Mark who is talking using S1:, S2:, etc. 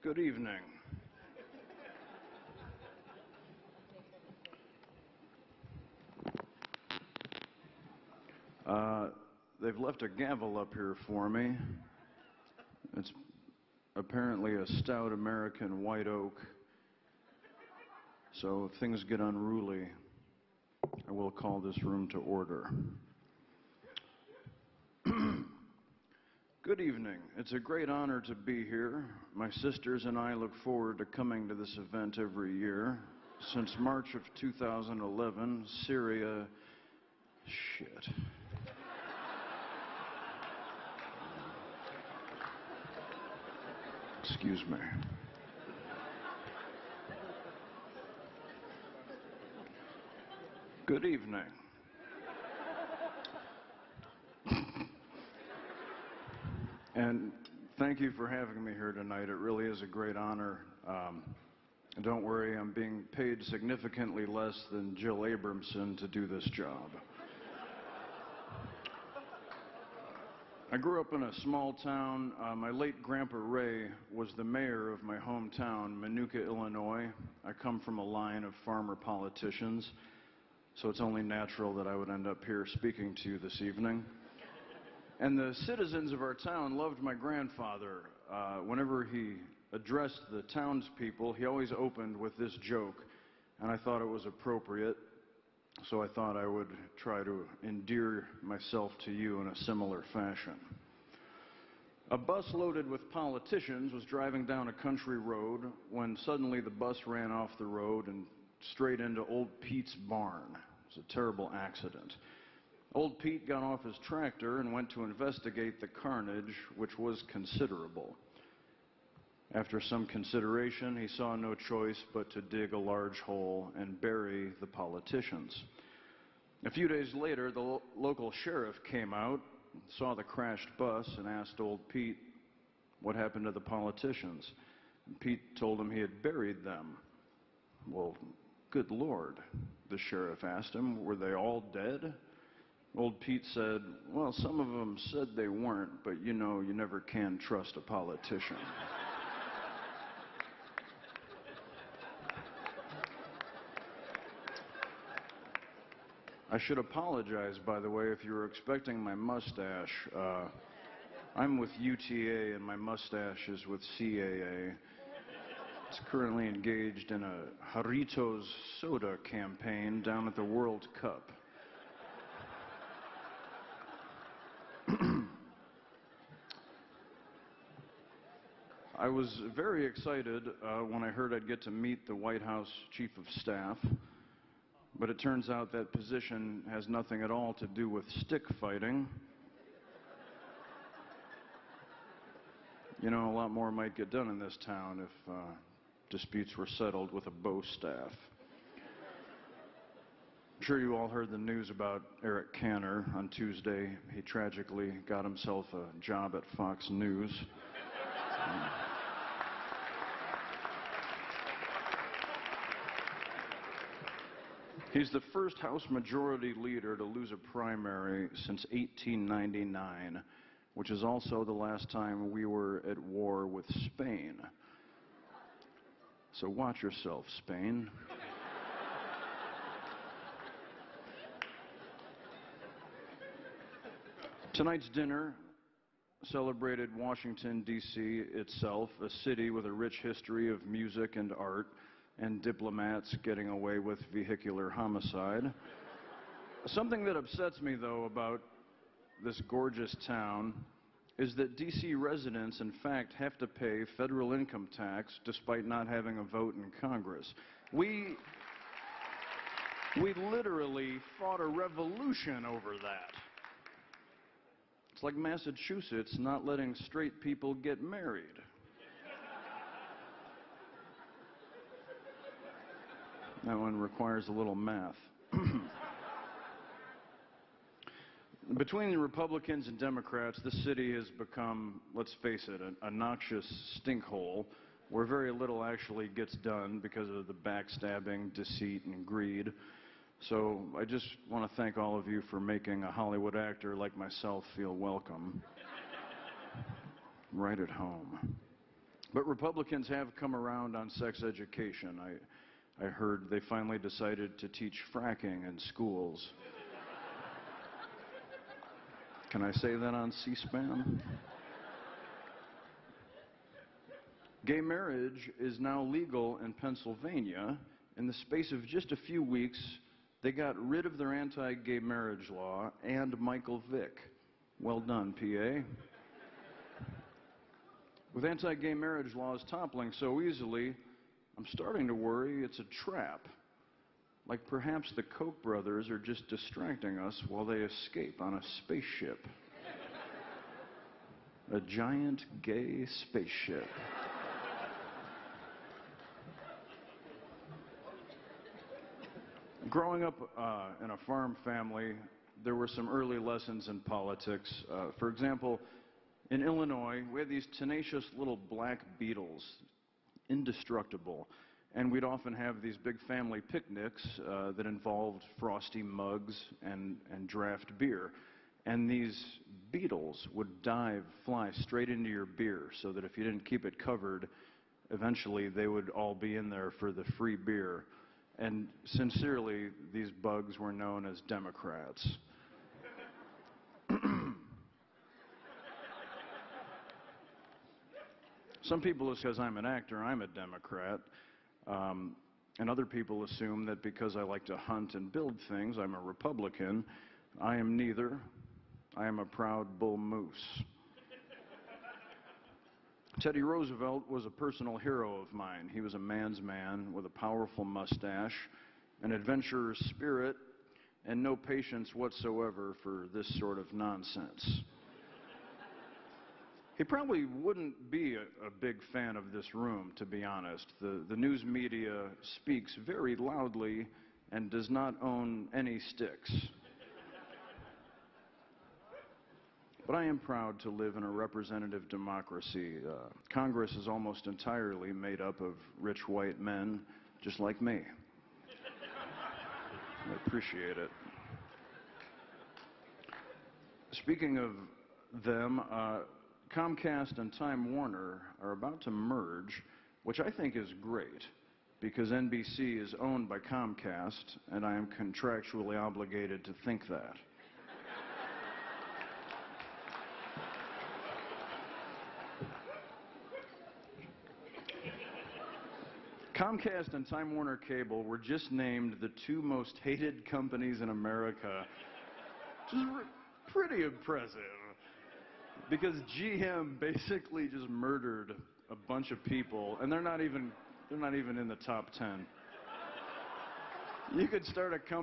S1: Good evening. They've left a gavel up here for me. It's apparently a stout American white oak. So if things get unruly, I will call this room to order. Good evening. It's a great honor to be here. My sisters and I look forward to coming to this event every year. Since March of 2011, Syria... Shit. Excuse me. Good evening. And thank you for having me here tonight. It really is a great honor. And don't worry, I'm being paid significantly less than Jill Abramson to do this job. I grew up in a small town. My late Grandpa Ray was the mayor of my hometown, Manuka, Illinois. I come from a line of farmer politicians, so it's only natural that I would end up here speaking to you this evening. And the citizens of our town loved my grandfather. Whenever he addressed the townspeople, he always opened with this joke, and I thought it was appropriate. So I thought I would try to endear myself to you in a similar fashion. A bus loaded with politicians was driving down a country road when suddenly the bus ran off the road and straight into Old Pete's barn. It was a terrible accident. Old Pete got off his tractor and went to investigate the carnage, which was considerable. After some consideration, he saw no choice but to dig a large hole and bury the politicians. A few days later, the local sheriff came out, saw the crashed bus, and asked old Pete what happened to the politicians. And Pete told him he had buried them. Well, good Lord, the sheriff asked him, were they all dead? Old Pete said, well, some of them said they weren't, but you know, you never can trust a politician. I should apologize, by the way, if you were expecting my mustache. I'm with UTA and my mustache is with CAA. It's currently engaged in a Doritos soda campaign down at the World Cup. I was very excited when I heard I'd get to meet the White House Chief of Staff. But it turns out that position has nothing at all to do with stick fighting. You know, a lot more might get done in this town if disputes were settled with a bow staff. I'm sure you all heard the news about Eric Cantor on Tuesday. He tragically got himself a job at Fox News. He's the first House Majority Leader to lose a primary since 1899, which is also the last time we were at war with Spain. So watch yourself, Spain. Tonight's dinner celebrated Washington, D.C. itself, a city with a rich history of music and art, and diplomats getting away with vehicular homicide. Something that upsets me, though, about this gorgeous town is that D.C. residents, in fact, have to pay federal income tax despite not having a vote in Congress. We literally fought a revolution over that. It's like Massachusetts not letting straight people get married. That one requires a little math. Between the Republicans and Democrats, this city has become, let's face it, a noxious stinkhole where very little actually gets done because of the backstabbing, deceit, and greed. So I just want to thank all of you for making a Hollywood actor like myself feel welcome. Right at home. But Republicans have come around on sex education. I heard they finally decided to teach fracking in schools. Can I say that on C-SPAN? Gay marriage is now legal in Pennsylvania. In the space of just a few weeks, they got rid of their anti-gay marriage law and Michael Vick. Well done, PA. With anti-gay marriage laws toppling so easily, I'm starting to worry it's a trap. Like perhaps the Koch brothers are just distracting us while they escape on a spaceship. A giant gay spaceship. Growing up in a farm family, there were some early lessons in politics. For example, in Illinois, we had these tenacious little black beetles, indestructible. And we'd often have these big family picnics that involved frosty mugs and draft beer. And these beetles would fly straight into your beer, so that if you didn't keep it covered, eventually they would all be in there for the free beer. And sincerely, these bugs were known as Democrats. Some people, because I'm an actor, I'm a Democrat. And other people assume that because I like to hunt and build things, I'm a Republican. I am neither. I am a proud bull moose. Teddy Roosevelt was a personal hero of mine. He was a man's man with a powerful mustache, an adventurer's spirit, and no patience whatsoever for this sort of nonsense. He probably wouldn't be a big fan of this room, to be honest. The news media speaks very loudly and does not own any sticks. But I am proud to live in a representative democracy. Congress is almost entirely made up of rich white men, just like me. I appreciate it. Speaking of them, Comcast and Time Warner are about to merge, which I think is great, because NBC is owned by Comcast, and I am contractually obligated to think that. Comcast and Time Warner Cable were just named the two most hated companies in America, which is pretty impressive. Because GM basically just murdered a bunch of people, and they're not even in the top 10. You could start a company